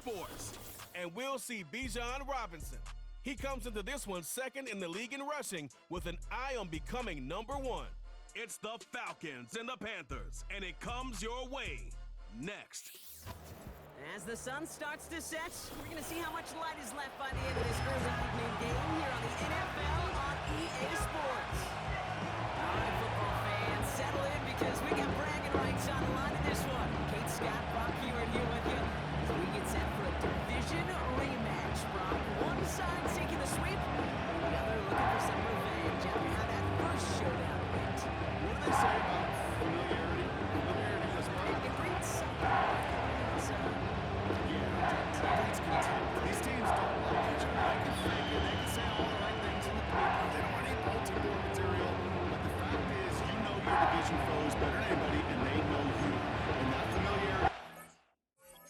Sports. And we'll see Bijan Robinson. He comes into this one second in the league in rushing with an eye on becoming number one. It's the Falcons and the Panthers, and it comes your way next. As the sun starts to set, we're going to see how much light is left by the end of this early evening game here on the NFL on EA Sports. All right, football fans, settle in because we got bragging rights on the line in this one. Kate Scott, Brock Hewitt here with you as we get set for a division rematch. Brock, one side taking the sweep, and the other looking for some revenge after how that first showdown went. What do they say about familiarity? Familiarity does what? It breeds something. These teams don't like each other. They can fake it. They can say all the right things in the paper. They don't want any bulletin board material. But the fact is, you know your division foes better than anybody, and they know you. And that familiarity. The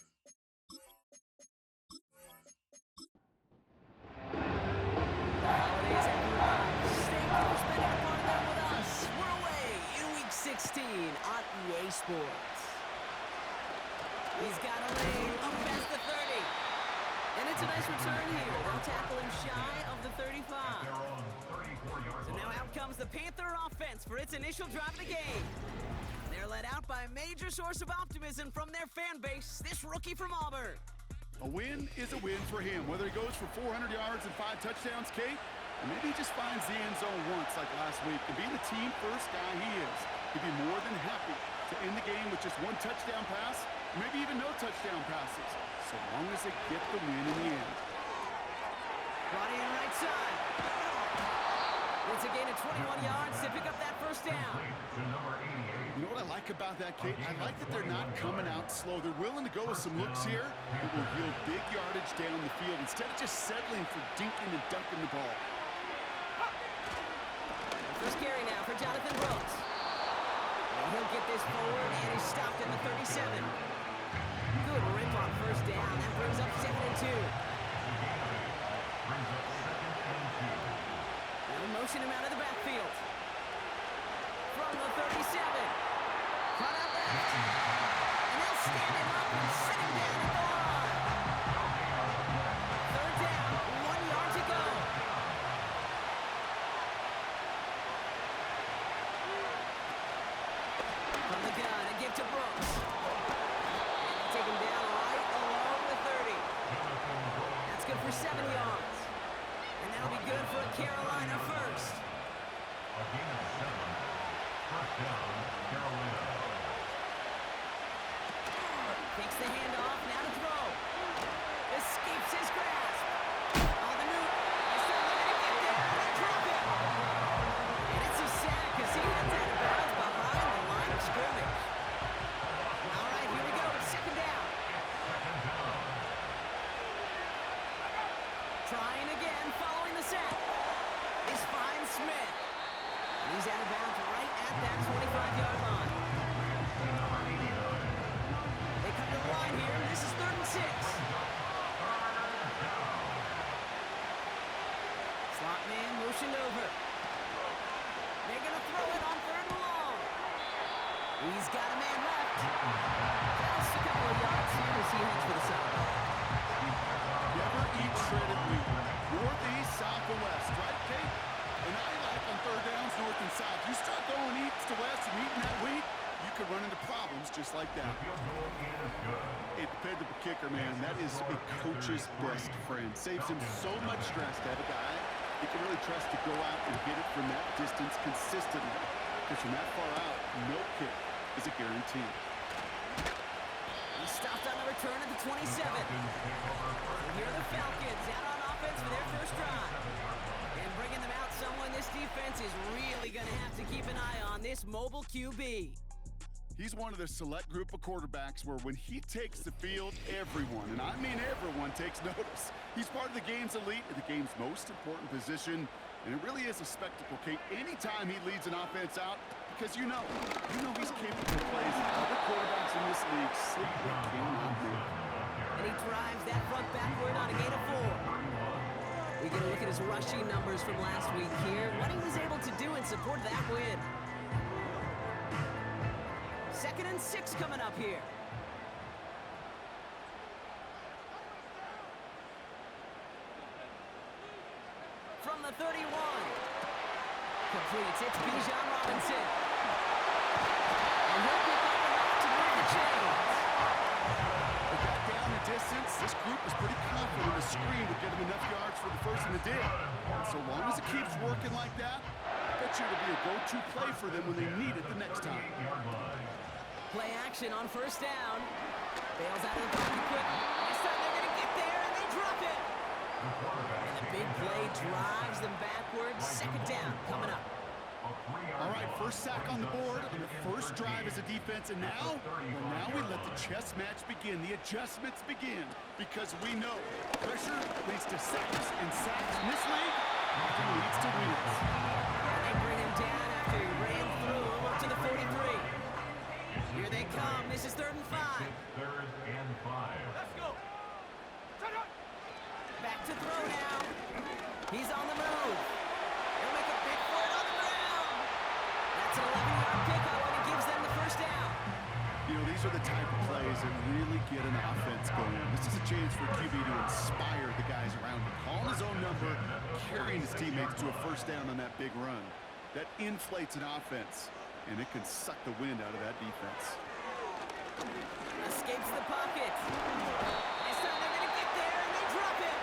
holidays have arrived. Thank you for spending a part of them with us. We're away in Week 16 on EA Sports. He's got a lane up past the 30. And it's a nice return here. They'll tackle him shy of the 35. So now out comes the Panther offense for its initial drive of the game. They're led out by a major source of optimism from their fan base, this rookie from Auburn. A win is a win for him. Whether he goes for 400 yards and 5 touchdowns, Kate, or maybe he just finds the end zone once like last week. And being the team first guy he is, he'd be more than happy to end the game with just 1 touchdown pass, maybe even no touchdown passes, so long as they get the win in the end. Body in right side. It's a gain of 21 yards to pick up that first down. You know what I like about that, Kate? I like that they're not coming out slow. They're willing to go with some looks here that will yield big yardage down the field instead of just settling for dinking and dunking the ball. First carry now for Jonathan Brooks. And he'll get this forward, and he's stopped in the 37. Good rip on first down. That brings up 2nd and 2. They'll motion him out of the backfield. From the 37. Front out left. And they'll stand him up and sit him down at the line. 3rd down, 1 yard to go. From the gun, a give to Brooks. Take him down right along the 30. That's good for 7 yards. And that'll be good for a Carolina first. A gain of 7. First down, Carolina. Takes the handoff, now to throw. Escapes his grasp. On the move. He's still looking to get there. They drop him. And it's a sack as he heads out of bounds behind the line of scrimmage. All right, here we go. 2nd down. Trying again, following the sack. Is finds Smith. And he's out of bounds right at that 25-yard line. They come to the line here. This is 3rd and 6. Slot man motioned over. They're going to throw it on 3rd and long. He's got a man left. Just a couple of yards here as he heads for the sideline. Never eat shredded wheat. Northeast, south, and west, right, Kate? And I like on 3rd downs, north and south. You start going east to west and eating that wheat, you could run into problems just like that. A dependable kicker, man, that is a coach's best friend. Saves him so much stress to have a guy he can really trust to go out and hit it from that distance consistently. Because from that far out, no kick is a guarantee. He stopped on the return at the 27. Here are the Falcons out on offense for their first drive. And bringing them out, someone this defense is really going to have to keep an eye on, this mobile QB. He's one of the select group of quarterbacks where when he takes the field, everyone, and I mean everyone, takes notice. He's part of the game's elite and the game's most important position, and it really is a spectacle, Kate, anytime he leads an offense out, because you know he's capable of plays that other quarterbacks in this league simply cannot make. And he drives that front backward on a gain of 4. We get a look at his rushing numbers from last week here, what he was able to do in support of that win. 2nd and 6 coming up here. the 31. Completes. It's Bijan Robinson. And he'll pick up enough to move the chains. They got down the distance. This group is pretty confident the screen would get them enough yards for the first and the did. And so long as it keeps working like that, I bet you it'll be a go-to play for them when they need it the next time. Play action on first down. Bails out of the pocket quick. This time they're going to get there, and they drop it. And the big play drives them backwards. Second down coming up. All right, first sack on the board, and the first drive as a defense, and now we let the chess match begin, the adjustments begin, because we know pressure leads to sacks, and sacks in this league often leads to wins. They bring him down after he ran through him up to the 43. Here they come. This is 3rd and 5. Third and 5. Let's go. Back to throw now. He's on the move. He'll make a big play on the ground. That's an 11-yard pickup, and it gives them the first down. You know, these are the type of plays that really get an offense going. This is a chance for QB to inspire the guys around him. Calling his own number, carrying his teammates to a first down on that big run. That inflates an offense, and it can suck the wind out of that defense. Escapes the pocket. This time they're going to get there, and they drop it.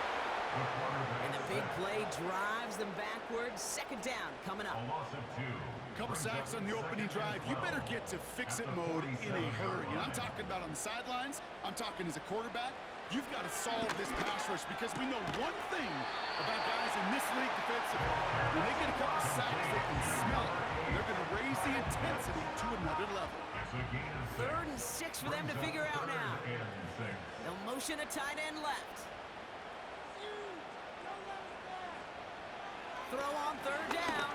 And the big play drives them backwards. Second down coming up. A loss of 2. Couple sacks on the opening drive. You better get to fix-it mode in a hurry. And I'm talking about on the sidelines. I'm talking as a quarterback. You've got to solve this pass rush, because we know one thing about guys in this league defensively. When they get a couple sacks, they can smell it. And they're going to raise the intensity to another level. 3rd and 6 for them to figure out now. They'll motion a tight end left. Throw on 3rd down.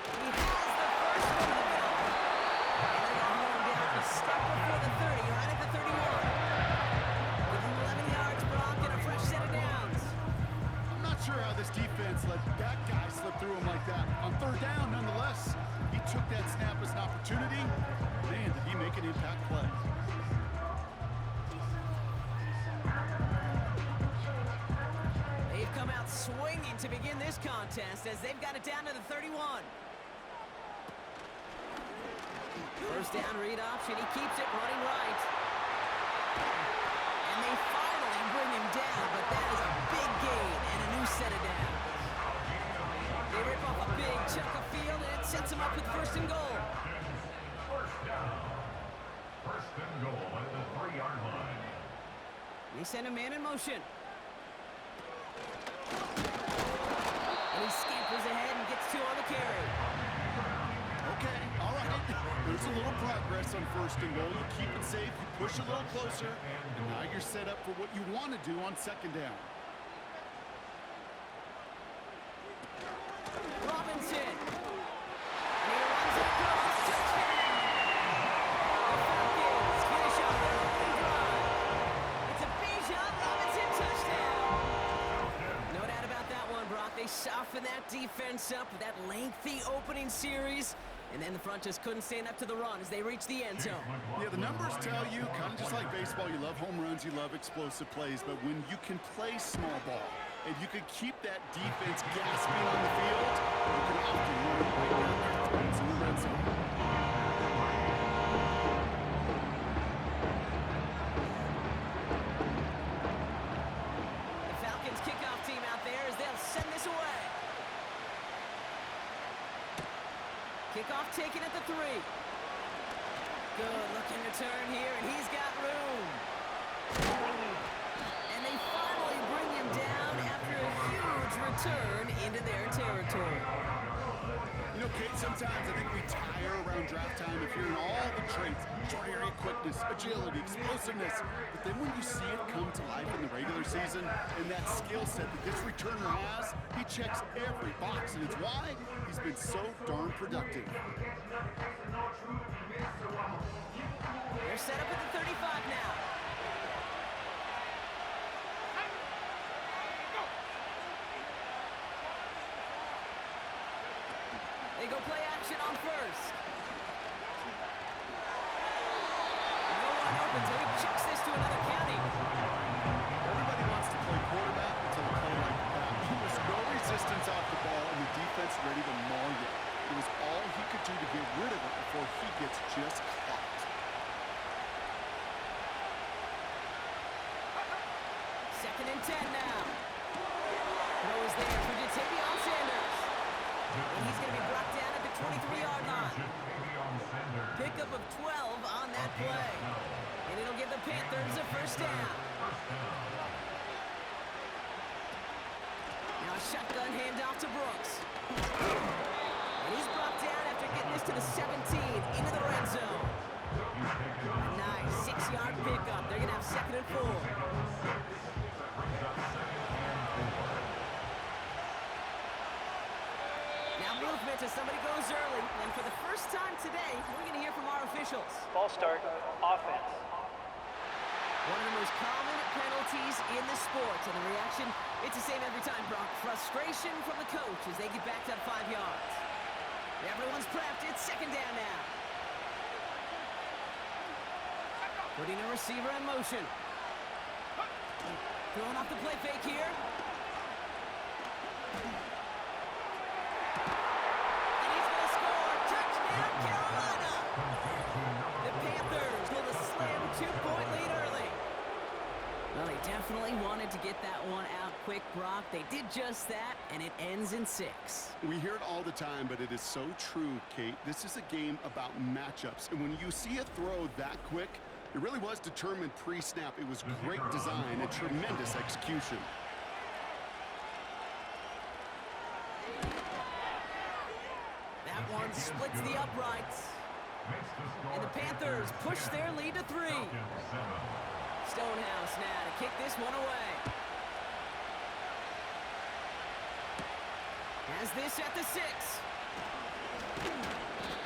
He has the first one in the middle. And they're going to hold him down a step before the 30, right at the 31. Give him 11 yards, Brock, and a fresh set of downs. I'm not sure how this defense let that guy slip through him like that. On 3rd down, nonetheless, he took that snap as an opportunity. Man, did he make an impact play. They've come out swinging to begin this contest as they've got it down to the 31. First down read option. He keeps it running right. And they finally bring him down, but that is a big gain and a new set of downs. They rip off a big chunk of field, and it sets him up with 1st and goal. First down. 1st and goal at the 3-yard line. They send a man in motion. And he scampers ahead and gets 2 on the carry. Okay, all right. There's a little progress on 1st and goal. You keep it safe, you push a little closer, and now you're set up for what you want to do on 2nd down. Robinson. And he runs it across. Touchdown. The Falcons finish off their opening drive. It's a Bijan Robinson touchdown. No doubt about that one, Brock. They soften that defense up with that lengthy opening series. And then the front just couldn't stand up to the run as they reach the end zone. Yeah, the numbers tell you, kind of just like baseball, you love home runs, you love explosive plays, but when you can play small ball and you can keep that defense gasping on the field, you can often run right down their throats in the red zone. The Falcons kickoff team out there as they'll send this away. Kickoff taken at the 3. Good looking return here, and he's got room. And they finally bring him down after a huge return into their territory. You know, Kate, sometimes I think we tire around draft time if you're in all the traits, short area quickness, agility, explosiveness. But then when you see it come to life in the regular season and that skill set that this returner has, he checks every box, and it's why he's been so darn productive. They're set up at the 35 now. They go play action on 1st. No one open, so he chucks this to another county. Everybody wants to play quarterback until a play like that. There's no resistance off the and 10 now. Throw is there for Jatavion Sanders. And he's going to be brought down at the 23-yard line. Pickup of 12 on that play. And it'll give the Panthers a first down. Now a shotgun handoff to Brooks. And he's brought down after getting this to the 17 into the red zone. A nice 6-yard pickup. They're going to have 2nd and 4. Now movement as somebody goes early. And for the first time today, we're going to hear from our officials. Ball start, offense. One of the most common penalties in the sport. And the reaction, it's the same every time, Brock. Frustration from the coach as they get back to 5 yards. Everyone's prepped. It's 2nd down now. Putting a receiver in motion. Throwing off the play fake here. And he's going to score. Touchdown, Carolina. The Panthers with a slim 2-point lead early. Well, they definitely wanted to get that one out quick, Brock. They did just that, and it ends in 6. We hear it all the time, but it is so true, Kate. This is a game about matchups. And when you see a throw that quick, it really was determined pre-snap. It was great design and tremendous execution. That one splits the uprights. And the Panthers push their lead to 3. Stonehouse now to kick this one away. Has this at the 6.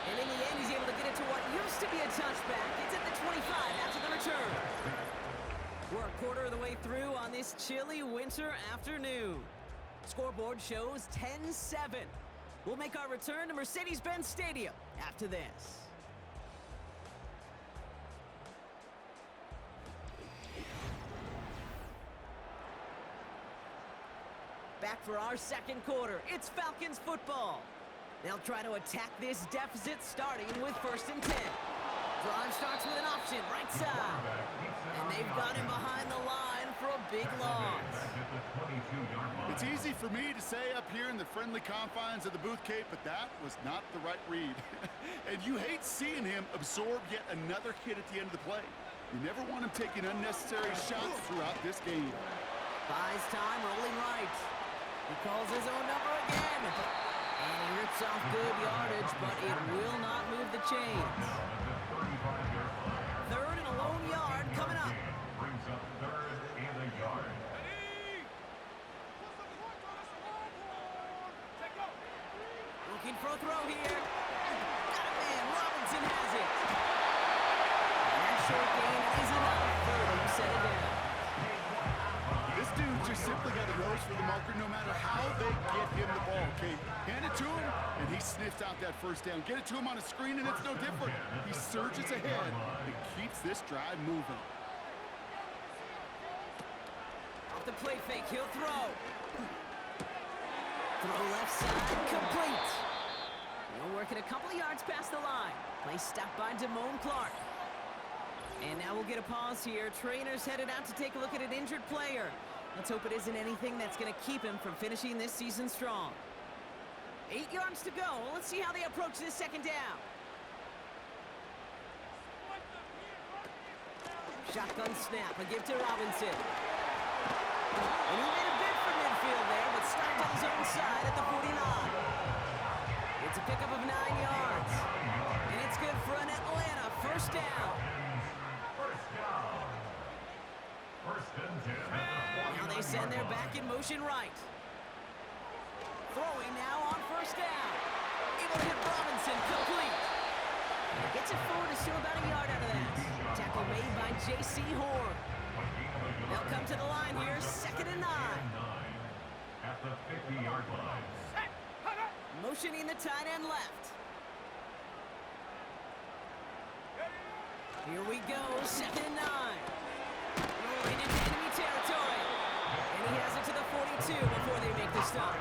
And in the end, he's able to get it to what used to be a touchback. It's at the 25 after the return. We're a quarter of the way through on this chilly winter afternoon. Scoreboard shows 10-7. We'll make our return to Mercedes-Benz Stadium after this. Back for our 2nd quarter. It's Falcons football. They'll try to attack this deficit starting with 1st and 10. Drive starts with an option, right side. And they've got him behind the line for a big loss. It's easy for me to say up here in the friendly confines of the booth, Kate, but that was not the right read. And you hate seeing him absorb yet another hit at the end of the play. You never want him taking unnecessary shots throughout this game. Buys time, rolling right. He calls his own number again. And he rips off good yardage, but it will not move the chains. 3rd and a lone yard coming up. Brings up 3rd and a yard. Looking for a throw here. Got a man. Robinson has it. And that short gain is enough. 3rd, set it down. This dude just simply got a nose for the marker no matter how they get him the ball, Kate. Hand it to him, and he sniffs out that first down. Get it to him on a screen, and it's no different. He surges ahead and keeps this drive moving. Off the play fake, he'll throw. Throw left side, complete. He'll work it a couple of yards past the line. Play stopped by Damone Clark. And now we'll get a pause here. Trainer's headed out to take a look at an injured player. Let's hope it isn't anything that's going to keep him from finishing this season strong. 8 yards to go. Let's see how they approach this 2nd down. Shotgun snap, a give to Robinson. And he made a bid for midfield there, but stopped on his own side at the 49. It's a pickup of 9 yards. And it's good for an Atlanta first down. First and 10. Now they send their back in motion right. Throwing now on 1st down. Able to hit Robinson, complete. And he gets it forward to still about a yard out of that. Tackle made by J.C. Horn. They'll come to the line here, 2nd and 9. At the 50-yard line. Motioning the tight end left. Here we go, 2nd and 9. Rolling into enemy territory. And he has it to the 42 before they make the stop.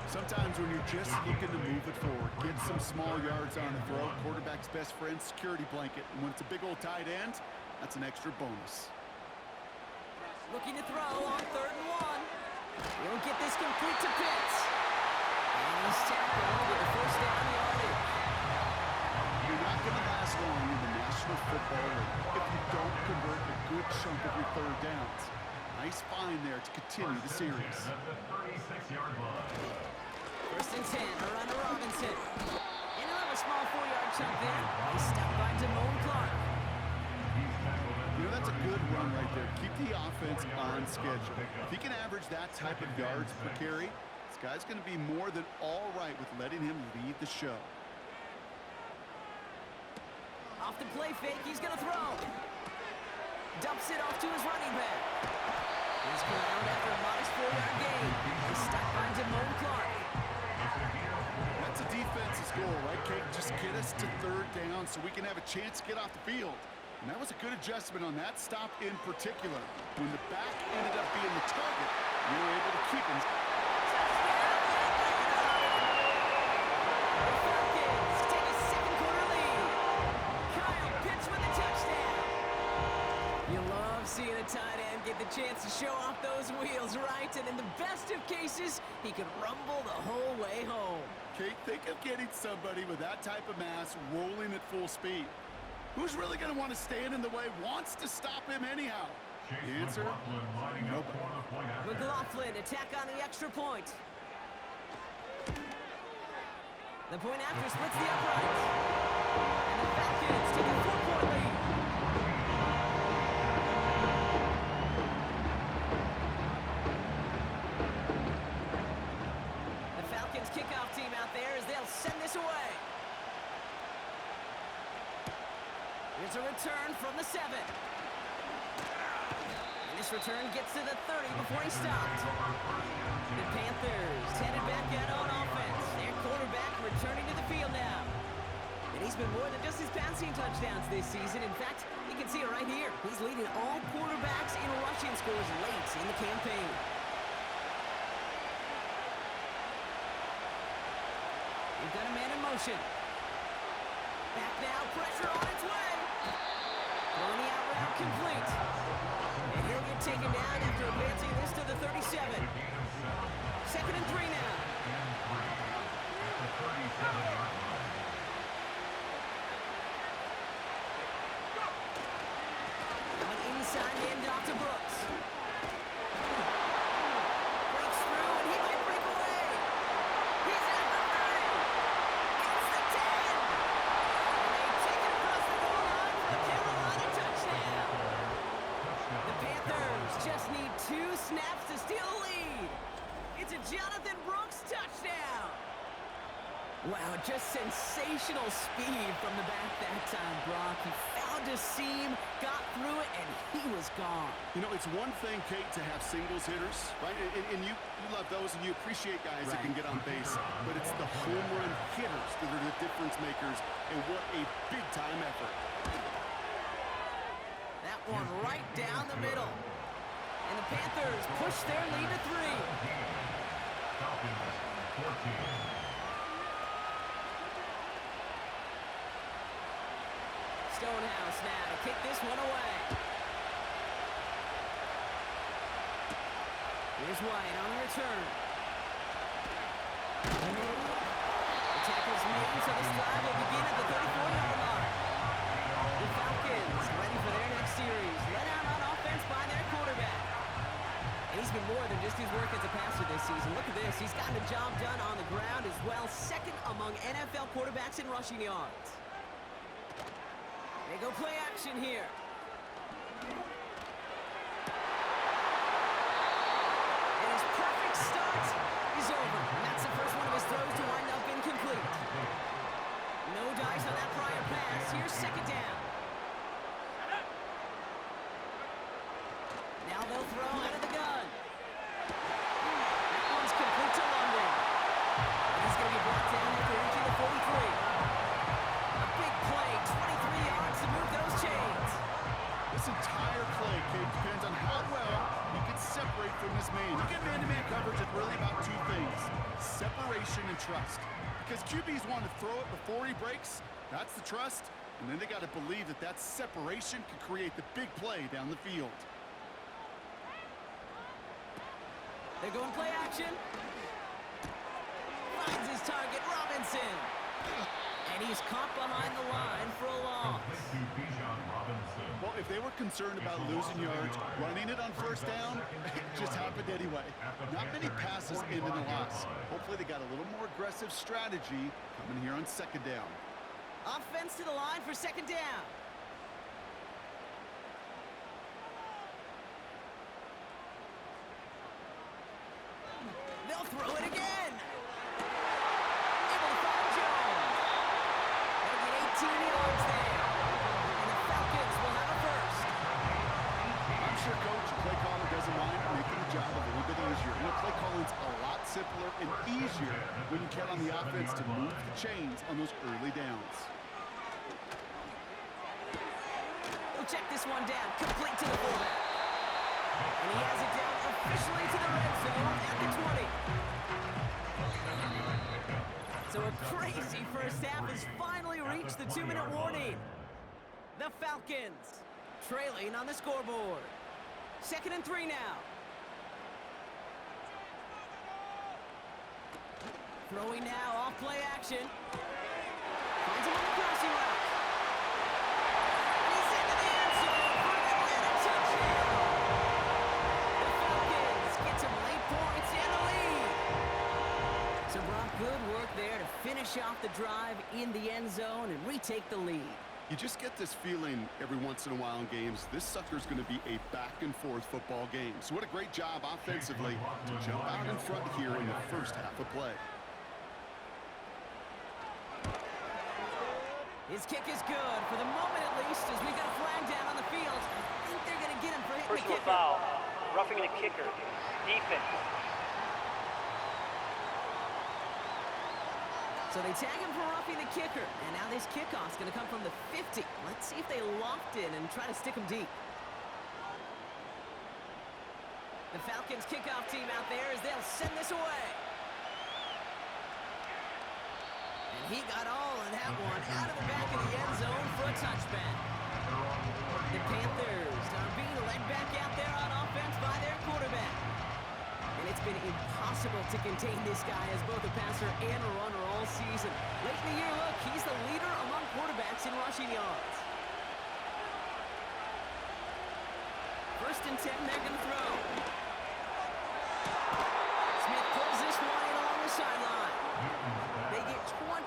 Sometimes when you're just looking to move it forward, get some small yards on the throw, quarterback's best friend, security blanket. And when it's a big old tight end, that's an extra bonus. Looking to throw on 3rd and 1. He'll get this complete to Pitts. And he's tackled with the first down yardage. You're not going to last long in the National Football League if you don't convert a good chunk of your 3rd downs. Nice find there to continue the series. At the 36-yard line. 1st and 10, around to Robinson. And he'll have a small 4-yard chunk there. He's stopped by Damone Clark. You know, that's a good run right there. Keep the offense on schedule. If he can average that type of yards per carry, this guy's going to be more than all right with letting him lead the show. Off the play fake, he's going to throw. Dumps it off to his running back. He's ground after a modest 4-yard gain. He's stopped by Damone Clark. That's a defense's goal, right, Kate? Just get us to 3rd down so we can have a chance to get off the field. And that was a good adjustment on that stop in particular. When the back ended up being the target, we were able to keep him. The Falcons take a 2nd-quarter lead. Kyle Pitts with a touchdown. You love seeing a tight end get the chance to show off those wheels, right? And in the best of cases, he could rumble the whole way home. Kate, think of getting somebody with that type of mass rolling at full speed. Who's really going to want to stand in the way, wants to stop him anyhow? The answer? Nobody. McLaughlin attack on the extra point. The point after splits the uprights. And the Falcons take a 4-point lead. The Falcons kickoff team out there as they'll send this away. Here's a return from the 7. And this return gets to the 30 before he stopped. The Panthers headed back out on offense. Their quarterback returning to the field now. And he's been more than just his passing touchdowns this season. In fact, you can see it right here. He's leading all quarterbacks in rushing scores late in the campaign. We've got a man in motion. Back now, pressure on its way. Throwing the out route complete. And he'll get taken down after advancing this to the 37. 2nd and 3 now. An inside handoff to Brooks. Breaks through and he might break away. He's at the 30. Gets the 10. And they take it across the goal line for a Carolina touchdown. The Panthers just need 2 snaps to steal the lead. It's a Jonathan Brooks touchdown. Wow, just sensational speed from the back that time, Brock. He found a seam, got through it, and he was gone. You know, it's one thing, Kate, to have singles hitters, right? And you love those, and you appreciate guys that can get on base. But it's the home run hitters that are the difference makers, and what a big-time effort. That one right down the middle. And the Panthers push their lead to 3. Falcons 14. Stonehouse now to kick this one away. Here's White on the return. The tackle's made, so this drive will begin at the 34-yard line. The Falcons ready for their next series. Let out on offense by their quarterback. And he's been more than just his work as a passer this season. Look at this. He's gotten the job done on the ground as well. 2nd among NFL quarterbacks in rushing yards. They go play action here. And his perfect start is over. And that's the first one of his throws to wind up incomplete. No dice on that prior pass. Here's 2nd down. Now they'll throw out of the gun. That one's complete to London. And he's going to be brought down after reaching the 43. A big play, 23 yards to move those chains. This entire play, Kate, depends on how well he can separate from his man. You get man-to-man coverage, it's really about 2 things: separation and trust. Because QBs want to throw it before he breaks. That's the trust. And then they got to believe that that separation can create the big play down the field. They're going play action. Finds his target, Robinson. And he's caught behind the line for a loss. Well, if they were concerned about losing yards, running it on first down, it just happened anyway. Not many passes ended in a loss. Hopefully they got a little more aggressive strategy coming here on second down. Offense to the line for second down. They'll throw it again. Able to find Jones. They'll get 18 yards there. And the Falcons will have a first. I'm sure Coach play caller doesn't mind making the job a little bit easier. You know, play calling's a lot simpler and easier when you count on the offense to move the chains on those early downs. We'll check this one down, complete to the fullback. And he has it down officially to the red zone at the 20. So a crazy first half has finally reached the 2-minute warning. The Falcons trailing on the scoreboard. 2nd and 3 now. Throwing now, off play action. Finds him on the crossing route. He's into the end zone for an Atlanta touchdown. The Falcons get some late points and the lead. So Brock, good work there to finish off the drive in the end zone and retake the lead. You just get this feeling every once in a while in games, this sucker's going to be a back-and-forth football game. So what a great job offensively to jump out in front here in the first half of play. His kick is good, for the moment at least, as we got a flag down on the field. I think they're going to get him for hitting the Personal kicker. foul. Roughing the kicker. Defense. So they tag him for roughing the kicker. And now this kickoff's going to come from the 50. Let's see if they locked in and try to stick him deep. The Falcons kickoff team out there as they'll send this away. And he got all of that one out of the back of the end zone for a touchback. The Panthers are being led back out there on offense by their quarterback. And it's been impossible to contain this guy as both a passer and a runner all season. Late in the year, look, he's the leader among quarterbacks in rushing yards. 1st and 10, they're going to throw. Smith pulls this one in along the sideline. They get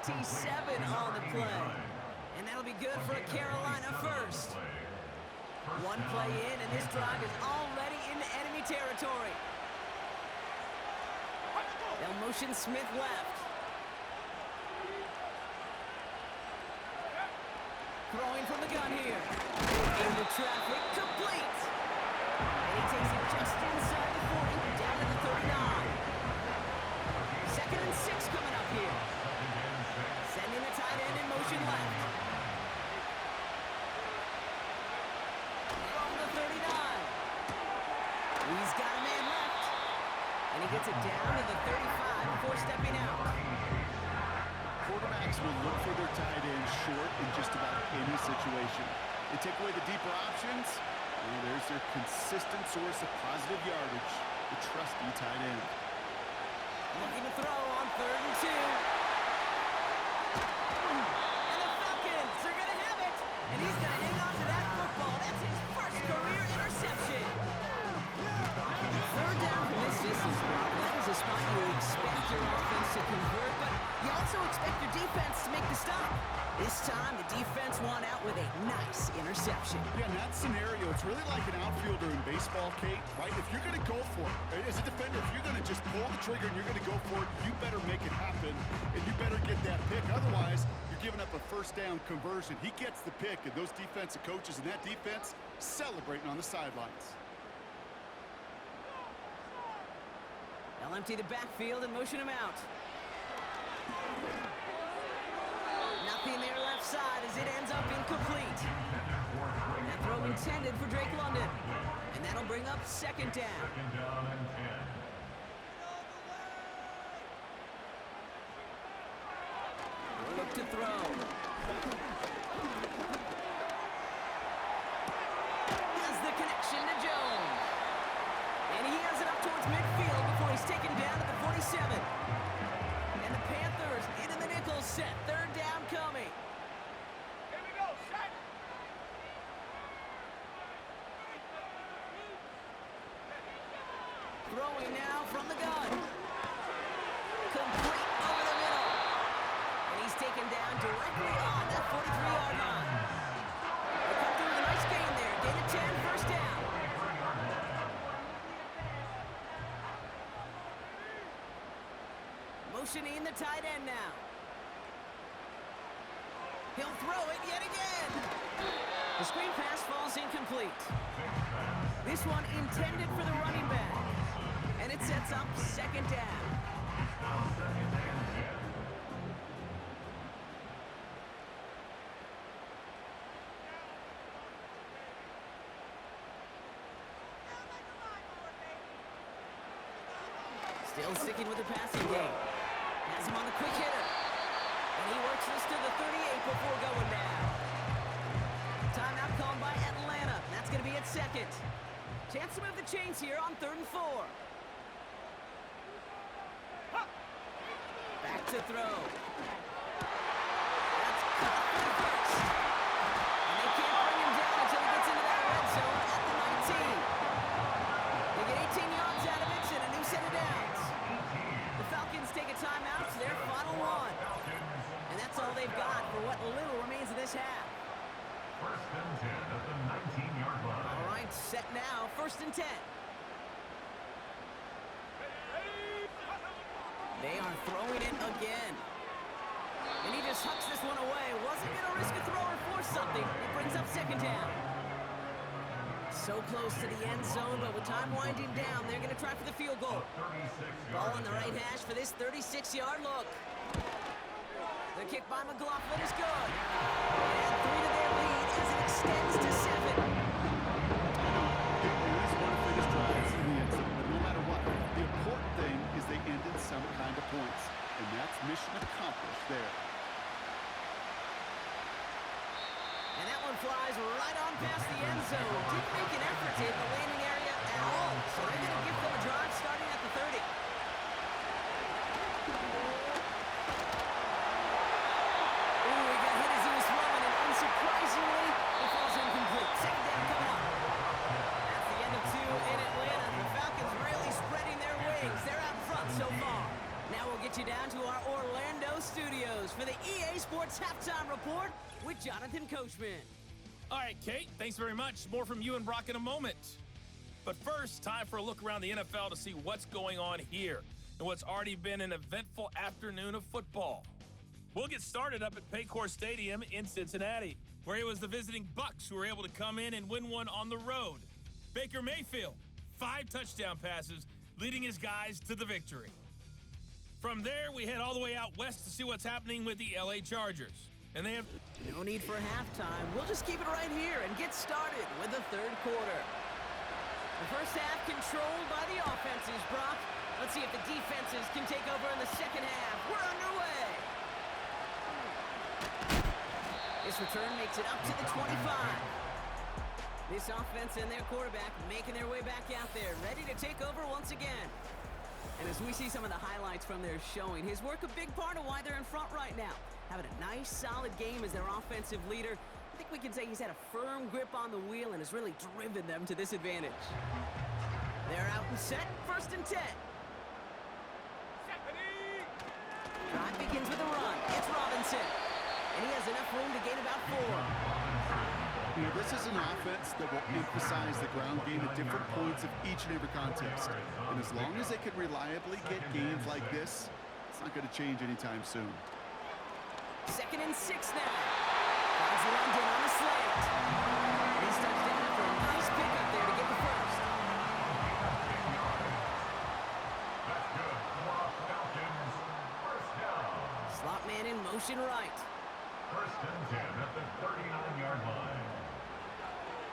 27 on the play. And that'll be good for a Carolina first. One play in, and this drive is already into enemy territory. They'll motion Smith left. Throwing from the gun here. Into traffic, complete. And he takes it just inside the 40, down to the 39. 2nd and 6 coming up here. Sending the tight end in motion left. From the 39. He's got a man left. And he gets it down to the 35 before stepping out. Quarterbacks will look for their tight end short in just about any situation. They take away the deeper options, and there's their consistent source of positive yardage, the trusty tight end. Looking to throw on 3rd and 2. And the Falcons are going to have it. And he's going to hang on to that football. That's his first career interception. 3rd down from this distance, Rob. That is a spot you expect your offense to convert, but you also expect your defense to make the stop. This time, the defense won out with a nice interception. Yeah, in that scenario, it's really like an outfielder in baseball, Kate, right? If you're going to go for it, as a defender, if you're going to just pull the trigger and you're going to go for it, you better make it happen, and you better get that pick. Otherwise, you're giving up a first down conversion. He gets the pick, and those defensive coaches and that defense celebrating on the sidelines. They'll empty the backfield and motion him out. Nothing there left side as it ends up incomplete. That throw intended for Drake London. And that'll bring up 2nd down. 2nd down and 10. Look to throw. Has the connection to Jones. And he has it up towards midfield before he 7. And the Panthers into the nickel set. Third down coming. Here we go, set. Throwing now from the gun. Complete over the middle. And he's taken down directly on that 43-yard line. They come through with a nice gain there. Gain of 10, first down. Motioning the tight end now. He'll throw it yet again. The screen pass falls incomplete. This one intended for the running back. And it sets up second down. Still sticking with the passing game. Has him on the quick hitter. And he works this to the 38 before going down. Timeout called by Atlanta. That's going to be at second. Chance to move the chains here on 3rd and 4. Back to throw. That's caught for the first. And they can't bring him down until he gets into that red zone at the 19. They get 18 yards out of it and a new set of downs. The Falcons take a timeout to their final one. And that's all they've got for what little remains of this half. First and 10 at the 19-yard line. All right, set now. 1st and 10. They are throwing it again. And he just hucks this one away. Wasn't going to risk a throw or force something. It brings up second down. So close to the end zone, but with time winding down, they're going to try for the field goal. Ball on the right hash for this 36-yard look. The kick by McLaughlin is good. And 3 to their lead as it extends to 7. They always want to finish drives in the end zone, but no matter what, the important thing is they end in some kind of points. And that's mission accomplished there. And that one flies right on past the end zone. Didn't make an effort to hit the landing area at all. So they're going to give them a drive starting at the 30. Ooh, he got hit as he was throwing, and unsurprisingly, it falls incomplete. Second down coming up. That's the end of 2 in Atlanta. The Falcons really spreading their wings. They're out front so far. Now we'll get you down to our Orlando studios for the EA Sports Halftime Report with Jonathan Coachman. All right, Kate, thanks very much. More from you and Brock in a moment. But first, time for a look around the NFL to see what's going on here and what's already been an eventful afternoon of football. We'll get started up at Paycor Stadium in Cincinnati, where it was the visiting Bucs who were able to come in and win one on the road. Baker Mayfield, 5 touchdown passes, leading his guys to the victory. From there, we head all the way out west to see what's happening with the LA Chargers. And they have No need for halftime. We'll just keep it right here and get started with the 3rd quarter. The first half controlled by the offenses, Brock. Let's see if the defenses can take over in the second half. We're underway. This return makes it up to the 25. This offense and their quarterback making their way back out there, ready to take over once again. And as we see some of the highlights from their showing, his work a big part of why they're in front right now. Having a nice, solid game as their offensive leader. I think we can say he's had a firm grip on the wheel and has really driven them to this advantage. They're out and set, 1st and 10. Drive begins with a run. It's Robinson. And he has enough room to gain about 4. You know, this is an offense that will emphasize the ground game at different points of each and every contest. And as long as they can reliably get gains like this, it's not going to change anytime soon. 2nd and 6 now. Finds London on the slant. And he's touched down after a nice pickup there to get the first. That's good for Falcons. First down. Slot man in motion right. First and 10 at the 39-yard line.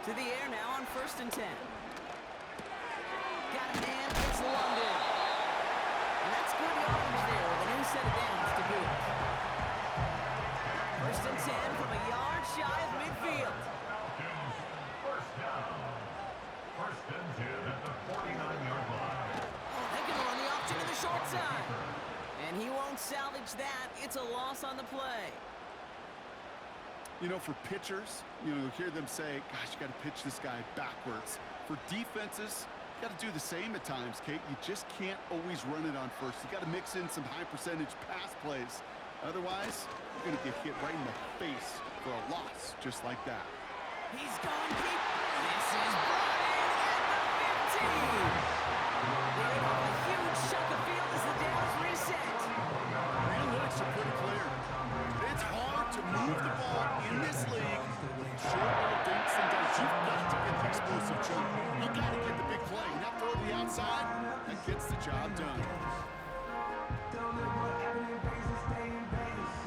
To the air now on 1st and 10. Got a man, it's London. And that's good yardage there with a new set of downs to boot. 1st and 10 from a yard shy of midfield. Falcons. First down. First and 10 at the 49-yard line. Oh, they can run the option to the the short side. And he won't salvage that. It's a loss on the play. You know, for pitchers, you hear them say, gosh, you got to pitch this guy backwards. For defenses, you got to do the same at times, Kate. You just can't always run it on first. You got to mix in some high-percentage pass plays. Otherwise, you're going to get hit right in the face for a loss just like that. He's gone deep. This is brought in at the 15. Giving up a huge chunk of field as the Downs reset. The analytics are pretty clear. It's hard to move the ball in this league with short little dinks and dunks. You've got to get the explosive jump. You got to get the big play. And that throw to the outside, that gets the job done.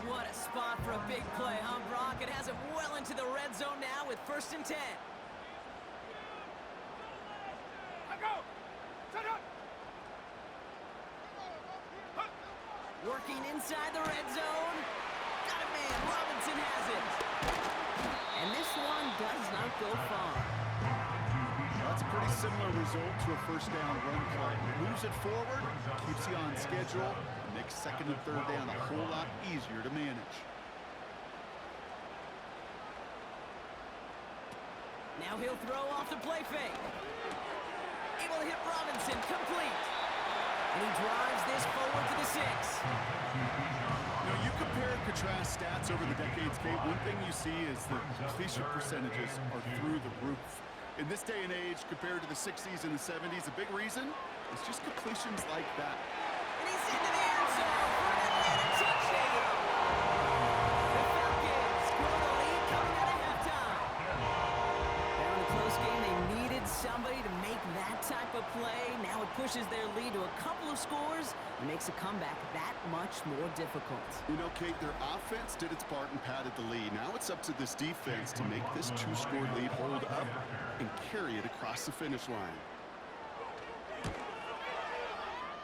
What a spot for a big play, huh, Brock? It has it well into the red zone now with 1st and 10. Working inside the red zone. Got a man. Robinson has it. And this one does not go far. That's a pretty similar result to a first down run play. Moves it forward, keeps you on schedule, and makes 2nd and 3rd down a whole lot easier to manage. Now he'll throw off the play fake. Able to hit Robinson, complete. And he drives this forward to the 6. Now, you compare and contrast stats over the decades, Kate. One thing you see is the completion percentages are through the roof. In this day and age, compared to the 60s and the 70s, a big reason is just completions like that. And he's into the end zone for an Atlanta touchdown. The Falcons grow the lead coming out of halftime. Now in a close game, they needed somebody to make that type of play. Now it pushes their lead to a couple of scores and makes a comeback that much more difficult. You know, Kate, their offense did its part and padded the lead. Now it's up to this defense to make this 2-score lead hold up and carry it across the finish line.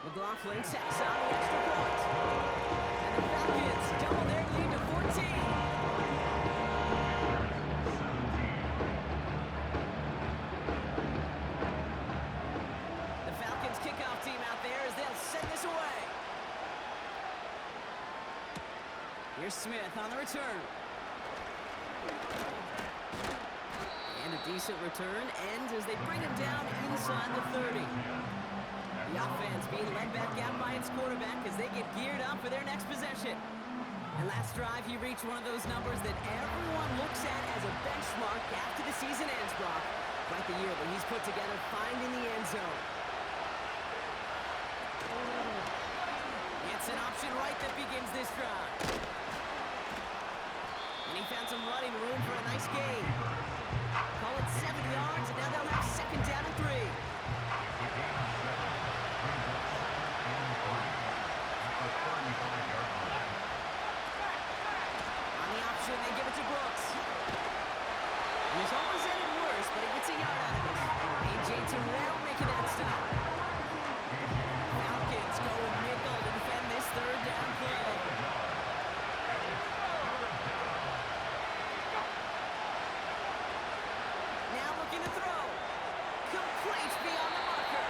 McLaughlin tacks on the extra point. And the Falcons double their lead to 14. The Falcons kickoff team out there as they'll send this away. Here's Smith on the return. And a decent return ends as they bring him down inside the 30. The offense being led back out by its quarterback as they get geared up for their next possession. And last drive, he reached one of those numbers that everyone looks at as a benchmark after the season ends, Brock. Quite the year that he's put together finding the end zone. It's an option right that begins this drive. And he found some running room for a nice gain. Call it 7 yards, and now they'll have 2nd down and 3. On the option, they give it to Brooks. And he's almost ended worse, but he gets a yard out of it. A.J. Terrell making that stop. Falcons go with nickel to defend this 3rd down play. Now looking to throw. Complete beyond the marker.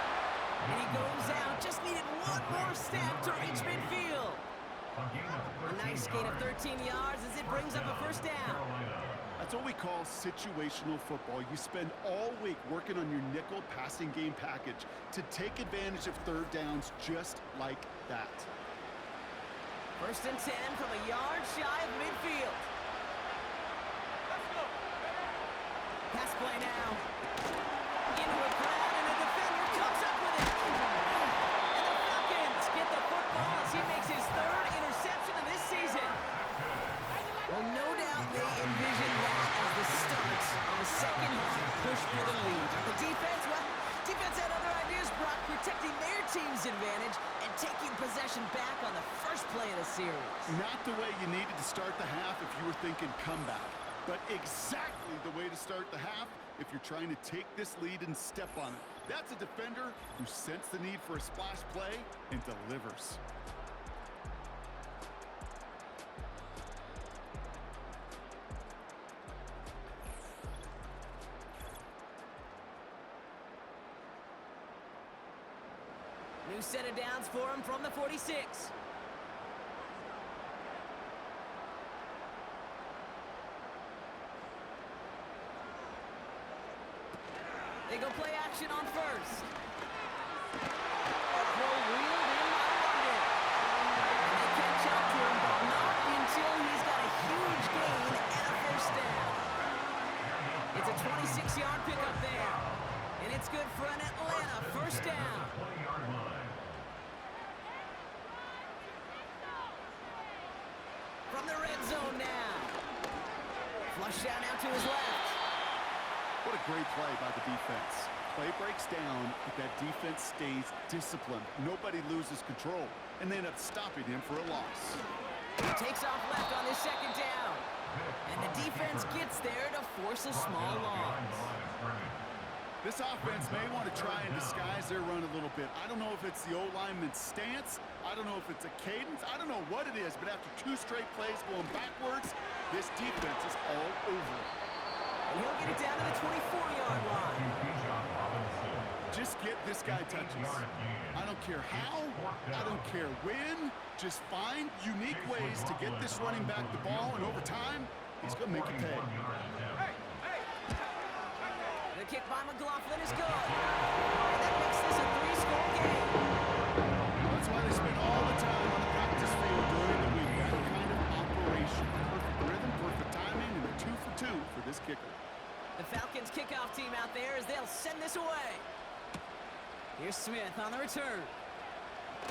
And he goes out. Just needed one more step to reach midfield. A nice gain of 13 yards as it brings up a 1st down. That's what we call situational football. You spend all week working on your nickel passing game package to take advantage of 3rd downs just like that. 1st and 10 from a yard shy of midfield. Pass play now. Into a crowd, and a defender comes up with it. And the Falcons get the football as he makes his 3rd interception of this season. Well, no doubt they envisioned that as the start of a 2nd half push for the lead. The defense, well, defense had other ideas, Brock, protecting their team's advantage and taking possession back on the first play of the series. Not the way you needed to start the half if you were thinking comeback, but exactly the way to start the half if you're trying to take this lead and step on it. That's a defender who sensed the need for a splash play and delivers. New set of downs for him from the 46. They go play action on first. Throw wheeled in by London. And they catch up to him, but not until he's got a huge gain and a first down. It's a 26-yard pickup there. And it's good for an Atlanta first down. From the red zone now. Flush down out to his left. What a great play by the defense. Play breaks down, but that defense stays disciplined. Nobody loses control, and they end up stopping him for a loss. He takes off left on his second down. And the defense gets there to force a small loss. This offense may want to try and disguise their run a little bit. I don't know if it's the O-lineman's stance. I don't know if it's a cadence. I don't know what it is, but after 2 straight plays going backwards, this defense is all over it. And he'll get it down to the 24-yard line. Just get this guy touches. I don't care how, I don't care when. Just find unique ways to get this running back the ball, and over time, he's going to make it pay. The kick by McLaughlin is good. And that makes this a 3-score game. That's why they spend all the time on the practice field during the week. That kind of operation. Perfect rhythm, perfect timing, and a 2 for 2 for this kicker. The Falcons kickoff team out there as they'll send this away. Here's Smith on the return.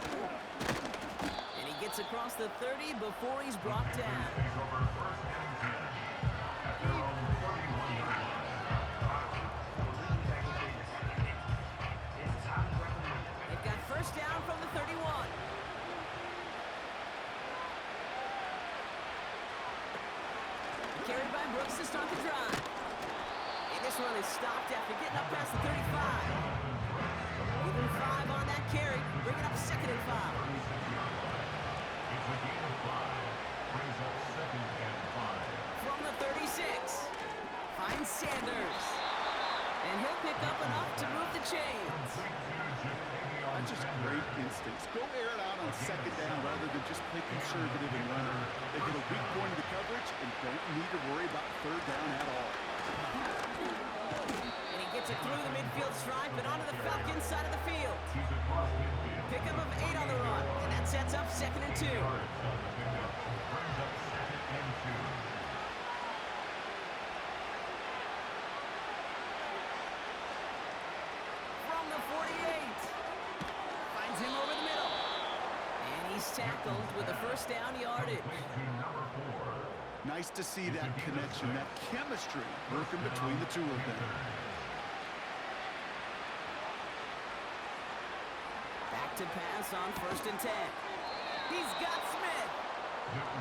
And he gets across the 30 before he's brought down. They've got first down from the 31. Carried by Brooks to start the drive. And this one is stopped after getting up past the 35. Even 5 on that carry, bringing up 2nd and 5. From the 36, finds Sanders. And he'll pick up enough to move the chains. That's just great instincts. Go air it out on 2nd down rather than just play conservative and run it. They get a weak point of the coverage and don't need to worry about 3rd down at all. And he gets it through the midfield stripe and onto the Falcons side of the field. Pickup of 8 on the run, and that sets up 2nd and 2. From the 48. Finds him over the middle. And he's tackled with a first down yardage. Nice to see that connection, that chemistry working between the two of them. Back to pass on 1st and 10. He's got Smith.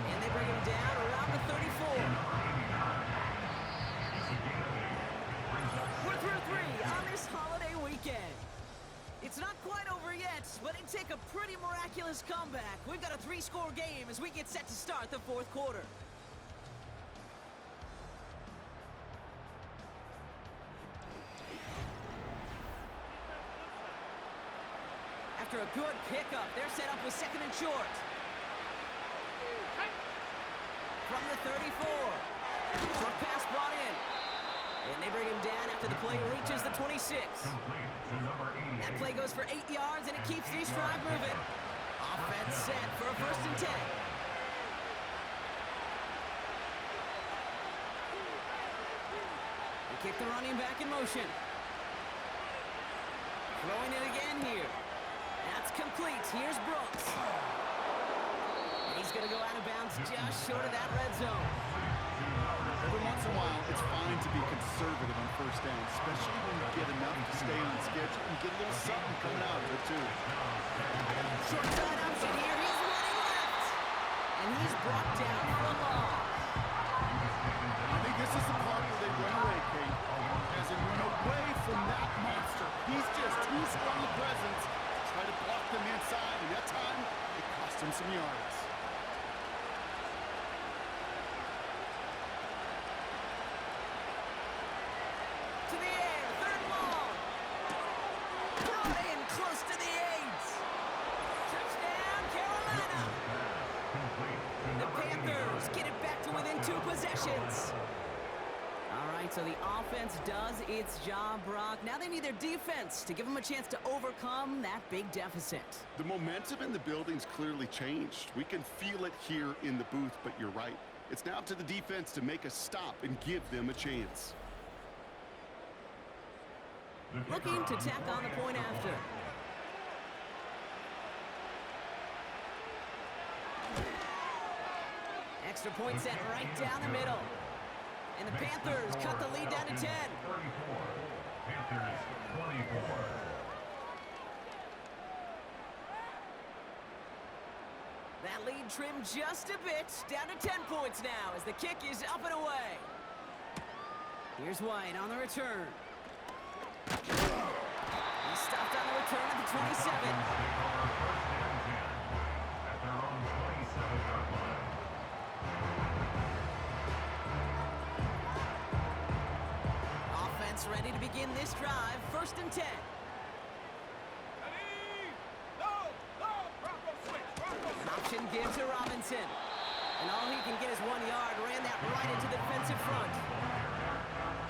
And they bring him down around the 34. We're through 3 on this holiday weekend. It's not quite over yet, but it take a pretty miraculous comeback. We've got a 3-score game as we get set to start the 4th quarter. After a good pickup, they're set up with 2nd and short. From the 34. Short pass brought in. And they bring him down after the play reaches the 26. That play goes for 8 yards, and it keeps these drive moving. Offense set for a 1st and 10. They kick the running back in motion. Throwing it again here. That's complete. Here's Brooks. And he's going to go out of bounds just short of that red zone. Every once in a while, it's fine to be conservative on 1st down, especially when you get enough to stay on schedule and get a little something coming out of it, too. Short side option here. He's running left. And he's brought down for a loss. I think this is the part where they run away, Kate. As they run away from that monster. He's just too strong a presence. Try to block them inside, and that time, it cost him some yards. To the air, 3rd and long. Brought in close to the 8. right, so the offense does its job, Brock. Now they need their defense to give them a chance to overcome that big deficit. The momentum in the building's clearly changed. We can feel it here in the booth, but you're right. It's now up to the defense to make a stop and give them a chance. Looking to tack on the point after. Extra point set right down the middle. And the Panthers cut the lead down to 10. 34. Panthers 24. That lead trimmed just a bit, down to 10 points now as the kick is up and away. Here's White on the return. He stopped on the return at the 27. At their own 27-yard line. Offense ready to begin this drive, 1st and 10. An option give to Robinson. And all he can get is 1 yard. Ran that right into the defensive front.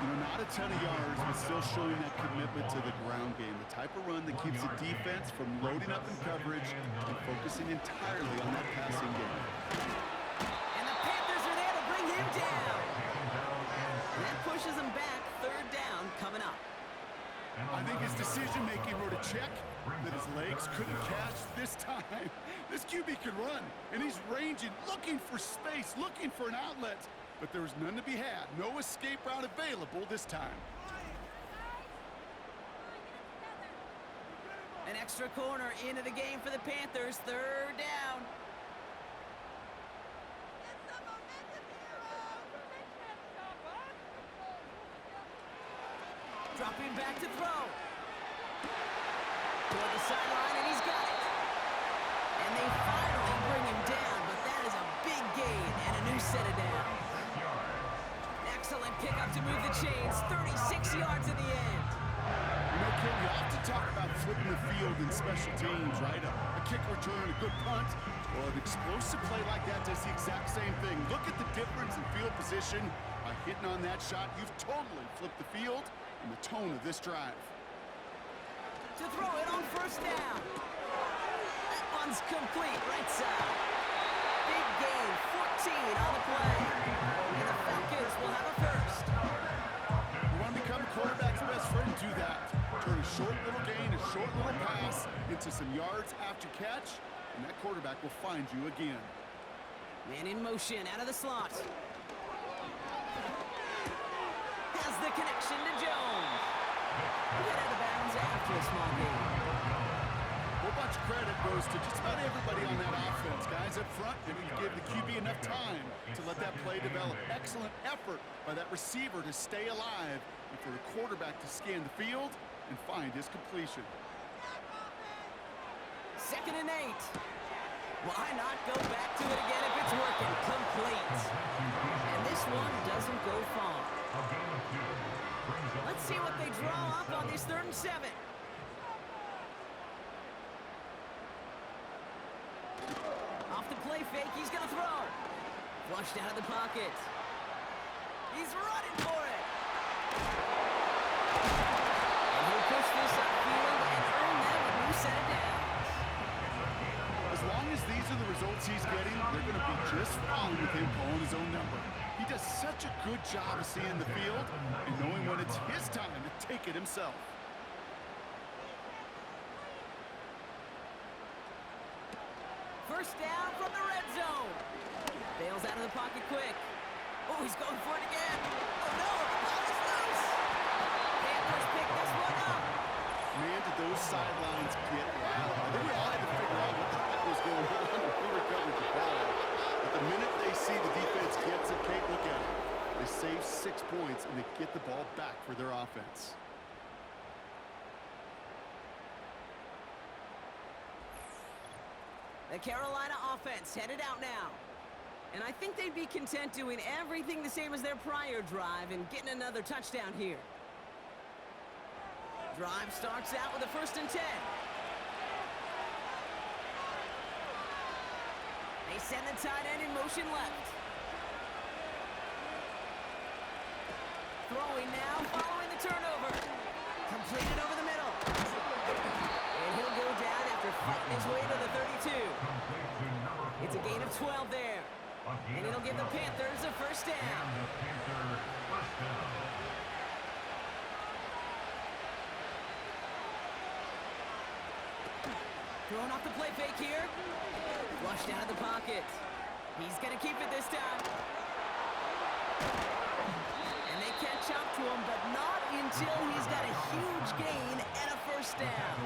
You know, not a ton of yards, but still showing that commitment to the ground game. The type of run that keeps the defense from loading up in coverage and focusing entirely on that passing game. And the Panthers are there to bring him down. And that pushes him back. 3rd down coming up. I think his decision-making wrote a check that his legs couldn't catch this time. This QB can run, and he's ranging, looking for space, looking for an outlet. But there was none to be had. No escape route available this time. An extra corner into the game for the Panthers. 3rd down. Dropping back to throw. Toward the sideline, and he's got it. And they finally bring him down, but that is a big gain and a new set of downs. Excellent pickup to move the chains. 36 yards in the end. You know, Ken, we often talk about flipping the field in special teams, right? A kick return, a good punt. Well, an explosive play like that does the exact same thing. Look at the difference in field position. By hitting on that shot, you've totally flipped the field and the tone of this drive. To throw it on 1st down. That one's complete, right side. Big gain, 14 on the play. And the Falcons will have a 1st. You want to become a quarterback's best friend, do that. Turn a short little gain, a short little pass into some yards after catch, and that quarterback will find you again. Man in motion out of the slot. Has the connection to Jones. Get out of bounds after a small gain. A whole bunch of credit goes to just about everybody on that offense. Guys up front, they need to give the QB enough time to let that play develop. Excellent effort by that receiver to stay alive and for the quarterback to scan the field and find his completion. 2nd and 8. Why not go back to it again if it's working? Complete. And this one doesn't go far. Let's see what they draw up on this 3rd and 7. Off the play fake, he's going to throw. Flushed out of the pocket. He's running for it. And he'll push this upfield and earn them a new set of downs. As long as these are the results he's getting, they're going to be just fine with him calling his own number. He does such a good job of seeing the field and knowing when it's his time to take it himself. First down from the red zone. Bails out of the pocket quick. Oh, he's going for it again. Oh, no, the ball is loose. Panthers pick this one up. Man, did those sidelines get loud. I think we all had to figure out what the heck was going on when we recovered the ball. But the minute they see the defense gets it, Kate, look at it. They save 6 points, and they get the ball back for their offense. The Carolina offense headed out now. And I think they'd be content doing everything the same as their prior drive and getting another touchdown here. Drive starts out with a 1st and 10. They send the tight end in motion left. Throw Throwing now, following the turnover. Completed over the middle. And he'll go down after fighting his way to the 32. It's a gain of 12 there. And it'll give the Panthers a first down. Throwing off the play fake here. Flushed out of the pocket. He's going to keep it this time. And they catch up to him, but not until he's got a huge gain and a first down.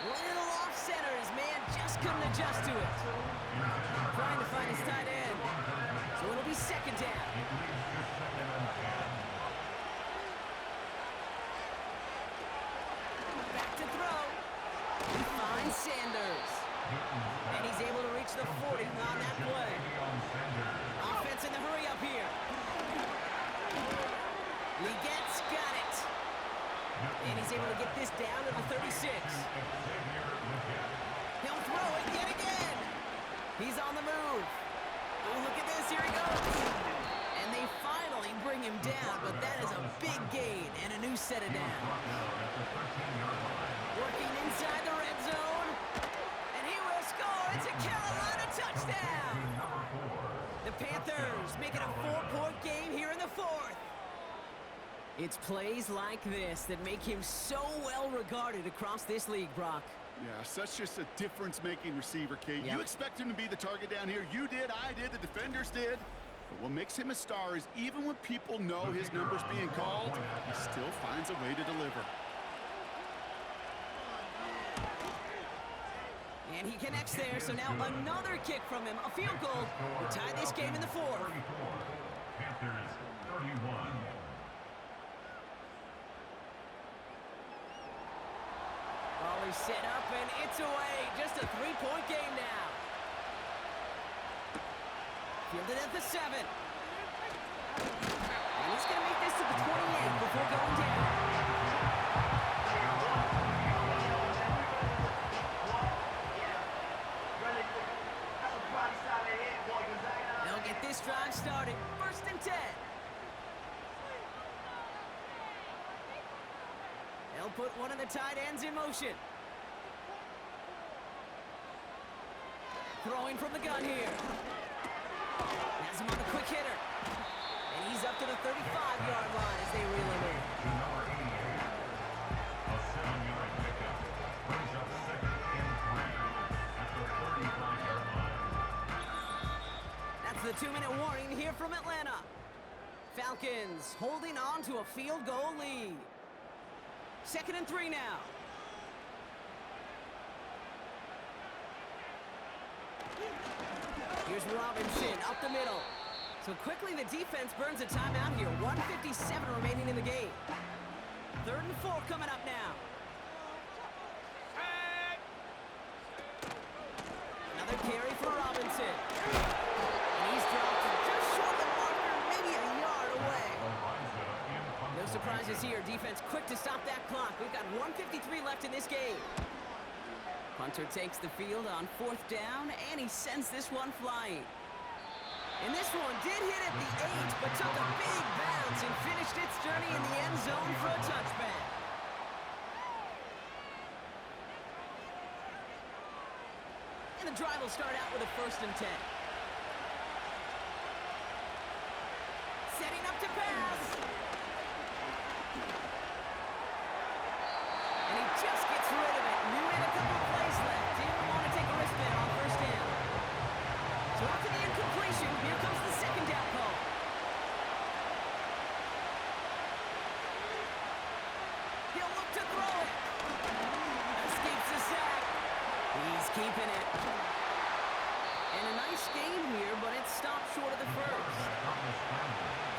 Little off center. His man just couldn't adjust to it. Trying to find his tight end. So it'll be second down. Back to throw. He finds Sanders. And he's able to reach the 40 on that play. Offense in the hurry up here. Legette's got it. And he's able to get this down to the 36. He'll throw it yet again. He's on the move. Oh, look at this. Here he goes. And they finally bring him down, but that is a big gain and a new set of downs. Working inside the red zone. And he will score. It's a Carolina touchdown. The Panthers make it a 4-point game here in the fourth. It's plays like this that make him so well regarded across this league, Brock. Yeah, such just a difference-making receiver, Kate. Yep. You expect him to be the target down here. You did, I did, the defenders did. But what makes him a star is even when people know his number's being called, he still finds a way to deliver. And he connects there, so now another kick from him. A field goal will tie this game in the fourth. Panthers 31. Ball is set up, and it's away. Just a 3-point game now. Fielded at the 7. And he's going to make this to the 28 before going down. They'll get this drive started. First and 10. They'll put one of the tight ends in motion. Throwing from the gun here. Has him on the quick hitter. And he's up to the 35-yard line as they reel him in. Number 88. A 7-yard pickup. Brings up second and 3 at the 35-yard line. That's the 2-minute warning here from Atlanta. Falcons holding on to a field goal lead. Second and 3 now. Here's Robinson up the middle. So quickly the defense burns a timeout here. 1:57 remaining in the game. Third and 4 coming up now. Another carry for Robinson. And he's dropped just short of the marker, maybe a yard away. No surprises here. Defense quick to stop that clock. We've got 1:53 left in this game. Punter takes the field on 4th down, and he sends this one flying. And this one did hit at the 8, but took a big bounce and finished its journey in the end zone for a touchback. And the drive will start out with a 1st and 10. Setting up to pass. And he just gets rid of it. Knew had a couple of plays left. Didn't want to take a risk there on 1st down. So after the incompletion, here comes the 2nd down call. He'll look to throw it. Escapes the sack. He's keeping it. And a nice game here, but it stopped short of the 1st.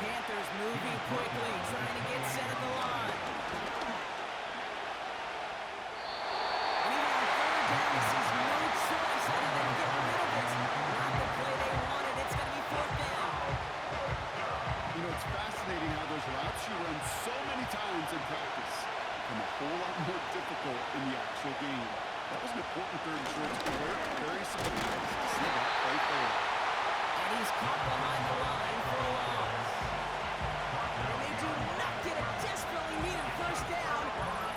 Panthers moving quickly, trying to get set at the line. And even on 3rd down, he sees no choice other than to get rid of it. Not the play they wanted. It's going to be 4th down. You know, it's fascinating how those routes you run so many times in practice become a whole lot more difficult in the actual game. That was an important 3rd and short to convert. Very simple guys. See that play forward. And And he's caught behind the line for a loss. And they do not get a desperately needed first down.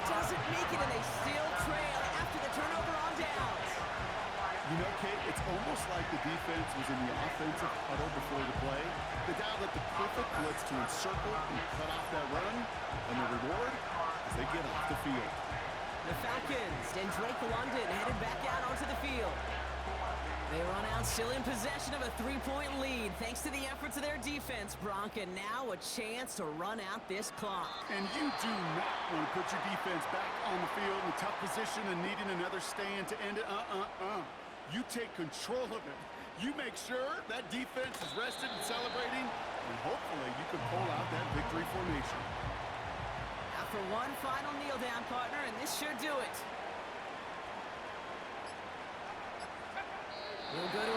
Doesn't make it, and they still trail after the turnover on downs. You know, Kate, it's almost like the defense was in the offensive huddle before the play. They dialed up the perfect blitz to encircle and cut off that run, and the reward is they get off the field. The Falcons and Drake London headed back out onto the field. They run out still in possession of a 3-point lead thanks to the efforts of their defense, Bronk, and now a chance to run out this clock. And you do not want to put your defense back on the field in a tough position and needing another stand to end it. You take control of it. You make sure that defense is rested and celebrating, and hopefully you can pull out that victory formation. After one final kneel down, partner, and this should do it. He'll go to